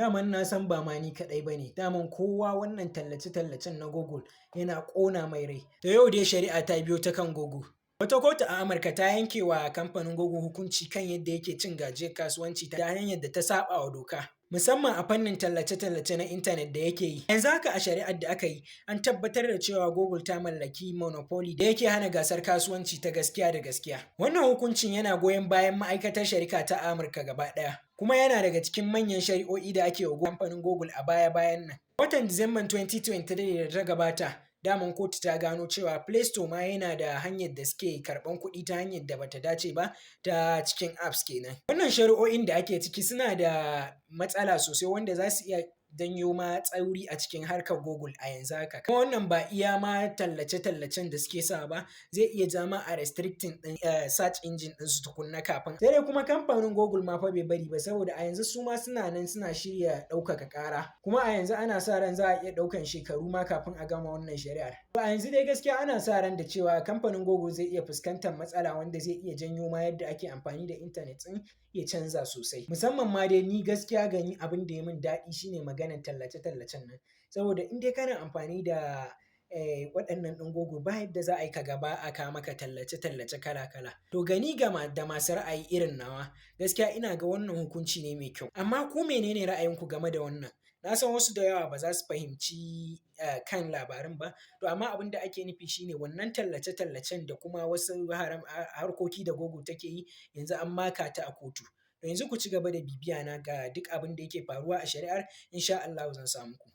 Daman na san ba ma ni kaɗai ba ne, daman kowa wannan tallace-tallacen na Google yana ƙona mai rai. To yau dai shari'a ta biyo ta kan Google. Wata kotu a Amurka ta yanke wa kamfanin Google hukunci kan yadda yake cin gajiyar kasuwanci ta hanyar da ta saɓa wa doka, musamman a fannin tallace-tallace na intanet da yake yi. Yanzu haka a shari'ar da aka yi, an tabbatar da cewa Google ta mallaki monopoly da yake hana gasar kasuwanci ta gaskiya da gaskiya. Wannan hukuncin yana goyon bayan ma'aikatar shari'a ta Amurka gaba ɗaya, kuma yana daga cikin manyan shari'o'i da ake wa kamfanin Google a baya-bayan nan. Watan Disamban 2023 da ta gabata, daman kotu ta gano cewa Play Store ma yana da hanyar da suke karɓan kuɗi ta hanyar da bata dace ba ta cikin apps kenan. Wannan shari'o'in da ake ciki suna da matsala sosai wanda za su iya janyo ma tsauri a cikin harkar Google a yanzu haka. Kuma wannan ba iya ma tallace-tallacen da suke sawa ba, zai iya zama a restricting ɗin search engine ɗinsu tukunna kafin. Sai dai kuma kamfanin Google ma fa bai bari ba, saboda a yanzu su ma suna nan suna shirya ɗaukaka ƙara. Kuma a yanzu ana sa ran za a iya ɗaukan shekaru ma kafin a gama wannan shari'ar. To a yanzu dai gaskiya ana sa ran da cewa kamfanin Google zai iya fuskantar matsala wanda zai iya janyo ma yadda ake amfani da intanet ɗin ya canza sosai. Musamman ma dai ni gaskiya gani abin da ya min daɗi shine maganar tallace-tallacen nan. Saboda in dai kana amfani da waɗannan ɗin Google ba yadda za a yi ka gaba a kawo maka tallace-tallace kala-kala. To gani gama da masu ra'ayi irin nawa, gaskiya ina ga wannan hukunci ne mai kyau. Amma ku menene ra'ayinku game da wannan? Na san wasu da yawa ba za su fahimci kan labarin ba, to amma abin da ake nufi shine wannan tallace-tallacen da kuma wasu harkoki da Google take yi yanzu an maka ta a kotu. Yanzu ku ci gaba da bibiya na ga duk abin da yake faruwa a shari'ar, insha Allahu zan sa muku.